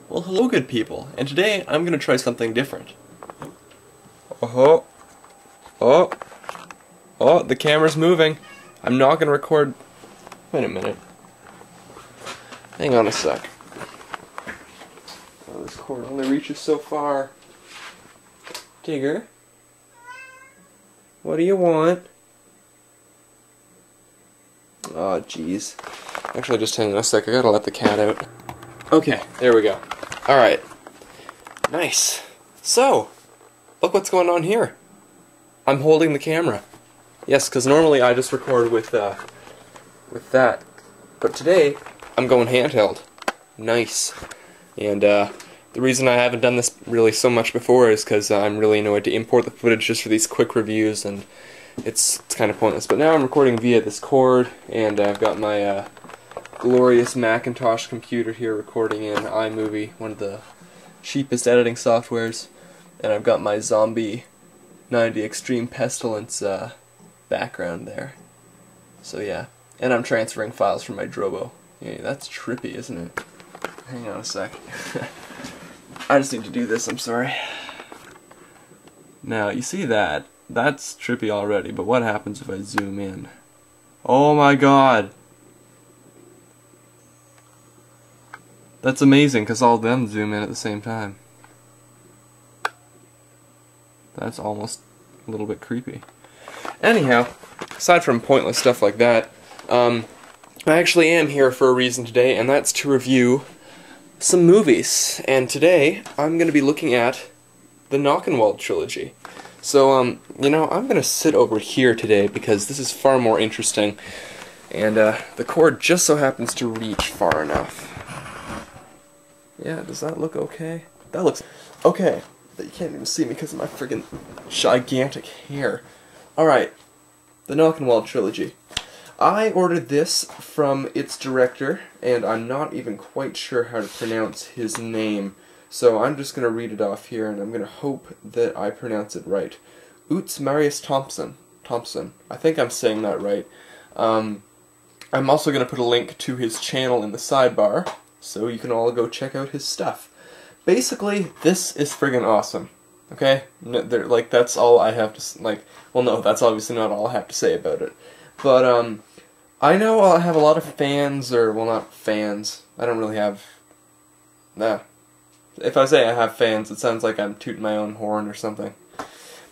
Well, hello good people, and today I'm going to try something different. Oh, oh, oh, the camera's moving. I'm not going to record. Wait a minute. Hang on a sec. Oh, this cord only reaches so far. Tigger? What do you want? Oh, jeez. Actually, just hang on a sec. I gotta let the cat out. Okay, there we go. Alright. Nice. So, look what's going on here. I'm holding the camera. Yes, because normally I just record with that. But today, I'm going handheld. Nice. And the reason I haven't done this really so much before is because I'm really annoyed to import the footage just for these quick reviews, and it's kind of pointless. But now I'm recording via this cord, and I've got my glorious Macintosh computer here recording in iMovie, one of the cheapest editing softwares, and I've got my Zombie 90 Extreme Pestilence background there. So yeah, and I'm transferring files from my Drobo. Yeah, that's trippy, isn't it? Hang on a sec. I just need to do this, I'm sorry. Now, you see that? That's trippy already, but what happens if I zoom in? Oh my god! That's amazing, because all of them zoom in at the same time. That's almost a little bit creepy. Anyhow, aside from pointless stuff like that, I actually am here for a reason today, and that's to review some movies. And today, I'm going to be looking at the Knochenwald Trilogy. So, you know, I'm going to sit over here today because this is far more interesting, and the cord just so happens to reach far enough. Yeah, does that look okay? That looks okay, but you can't even see me because of my friggin' gigantic hair. Alright, the Knochenwald Trilogy. I ordered this from its director, and I'm not even quite sure how to pronounce his name, so I'm just going to read it off here, and I'm going to hope that I pronounce it right. Utz Marius Thompson. I think I'm saying that right. I'm also going to put a link to his channel in the sidebar, so you can all go check out his stuff. Basically, this is friggin' awesome. Okay? Like, that's all I have to, well, no, that's obviously not all I have to say about it. But, I know I have a lot of fans, or, well, not fans. I don't really have, if I say I have fans, it sounds like I'm tooting my own horn or something.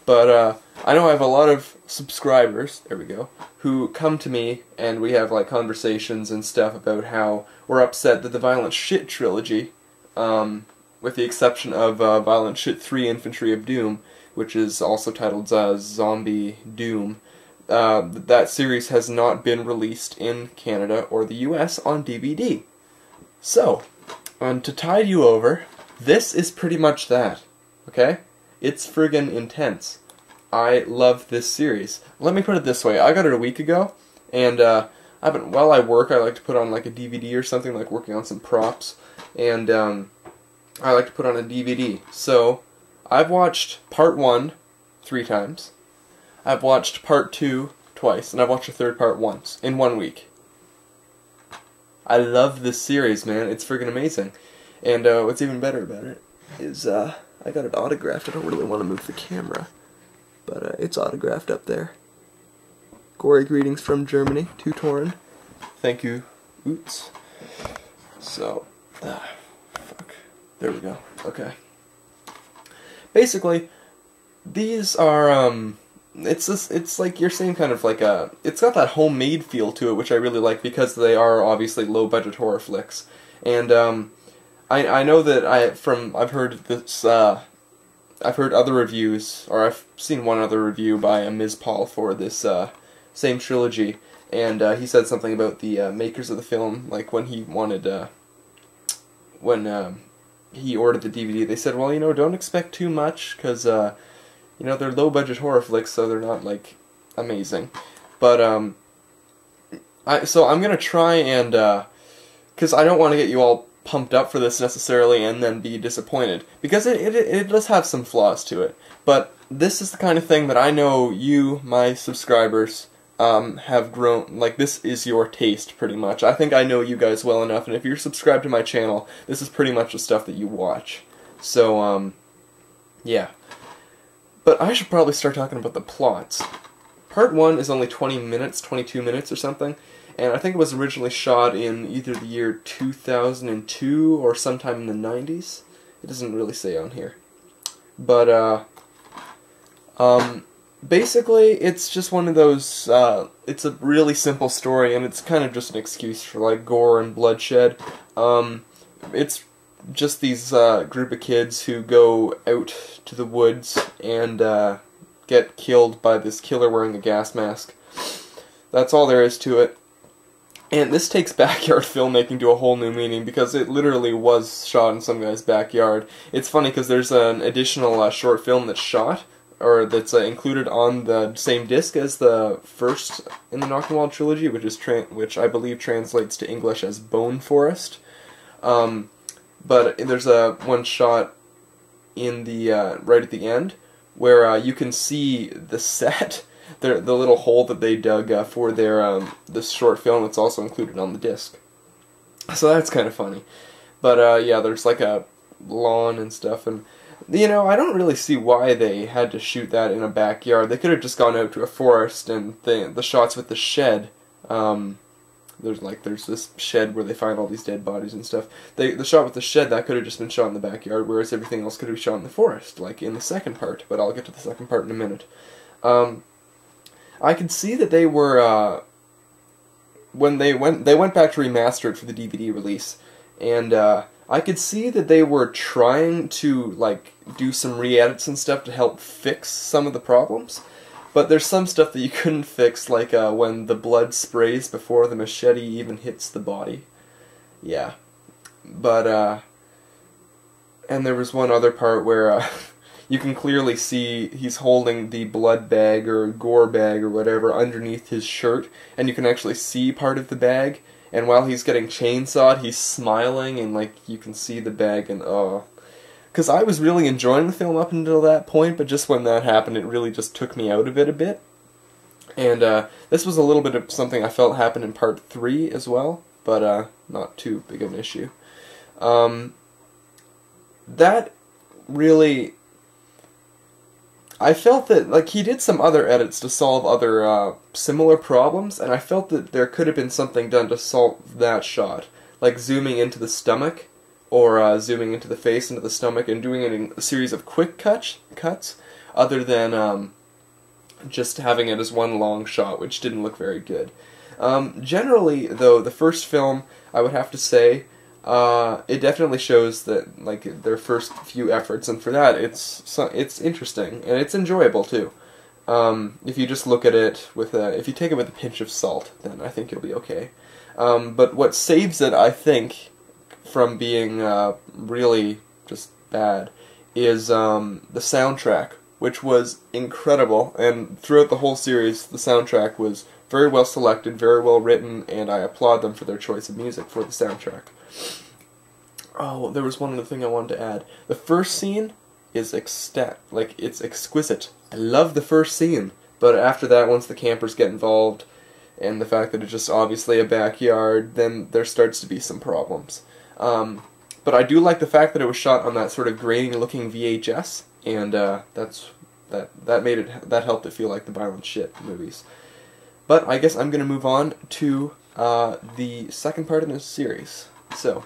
But, I know I have a lot of subscribers, there we go, who come to me, and we have, like, conversations and stuff about how we're upset that the Violent Shit trilogy, with the exception of Violent Shit 3 Infantry of Doom, which is also titled Zombie Doom, that series has not been released in Canada or the US on DVD. So, to tide you over, this is pretty much that, okay? It's friggin' intense. I love this series. Let me put it this way, I got it a week ago, and while I work, I like to put on like a DVD or something, like working on some props, and I like to put on a DVD. So, I've watched part 1 3 times, I've watched part 2 twice, and I've watched the third part once, in 1 week. I love this series, man. It's friggin' amazing. And what's even better about it is I got it autographed. I don't really want to move the camera, but it's autographed up there. Gory greetings from Germany, to Torin. Thank you, Oots. So, fuck. There we go. Okay. Basically, these are, it's like you're saying kind of like it's got that homemade feel to it, which I really like because they are obviously low-budget horror flicks. And, I know that I've heard this, I've heard other reviews, or I've seen one other review by Ms. Paul for this, same trilogy, and he said something about the makers of the film, like when he wanted, when he ordered the DVD, they said, well, you know, don't expect too much, because, you know, they're low-budget horror flicks, so they're not, like, amazing. But, so I'm gonna try and, because I don't want to get you all pumped up for this necessarily and then be disappointed, because it does have some flaws to it, but this is the kind of thing that I know you, my subscribers, have grown, like, this is your taste, pretty much. I think I know you guys well enough, and if you're subscribed to my channel, this is pretty much the stuff that you watch. So, yeah. But I should probably start talking about the plots. Part 1 is only 20 minutes, 22 minutes or something, and I think it was originally shot in either the year 2002 or sometime in the 90s. It doesn't really say on here. But, basically, it's just one of those, it's a really simple story, and it's kind of just an excuse for, like, gore and bloodshed. It's just these, group of kids who go out to the woods and, get killed by this killer wearing a gas mask. That's all there is to it. And this takes backyard filmmaking to a whole new meaning, because it literally was shot in some guy's backyard. It's funny, because there's an additional short film that's shot, or that's included on the same disc as the first in the Knochenwald Trilogy, which I believe translates to English as Bone Forest. But there's one shot in the right at the end where you can see the set, the little hole that they dug for their this short film that's also included on the disc. So that's kind of funny. But yeah, there's like a lawn and stuff, and you know, I don't really see why they had to shoot that in a backyard. They could have just gone out to a forest, and the shots with the shed, there's this shed where they find all these dead bodies and stuff. The shot with the shed, that could have just been shot in the backyard, whereas everything else could have been shot in the forest, like in the second part, but I'll get to the second part in a minute. I could see that they were, when they went back to remaster it for the DVD release, and I could see that they were trying to, like, do some re-edits and stuff to help fix some of the problems. But there's some stuff that you couldn't fix, like when the blood sprays before the machete even hits the body. Yeah. But, and there was one other part where you can clearly see he's holding the blood bag or gore bag or whatever underneath his shirt, and you can actually see part of the bag. And while he's getting chainsawed, he's smiling, and, like, you can see the bag, and, oh. Because I was really enjoying the film up until that point, but just when that happened, it really just took me out of it a bit. And, this was a little bit of something I felt happened in Part 3 as well, but, not too big of an issue. That really... I felt that, like, he did some other edits to solve other, similar problems, and I felt that there could have been something done to solve that shot. Like zooming into the stomach, or zooming into the face, into the stomach, and doing it in a series of quick cuts, other than, just having it as one long shot, which didn't look very good. Generally, though, the first film, I would have to say, it definitely shows that, like, their first few efforts, and for that, it's interesting, and it's enjoyable, too. If you just look at it with if you take it with a pinch of salt, then I think you'll be okay. But what saves it, I think, from being, really just bad, is, the soundtrack, which was incredible, and throughout the whole series, the soundtrack was very well selected, very well written, and I applaud them for their choice of music for the soundtrack. Oh, there was one other thing I wanted to add. The first scene is it's exquisite. I love the first scene, but after that, once the campers get involved, and the fact that it's just obviously a backyard, then there starts to be some problems. But I do like the fact that it was shot on that sort of grainy-looking VHS, and that helped it feel like the violent shit movies. But I guess I'm gonna move on to the second part of this series. So.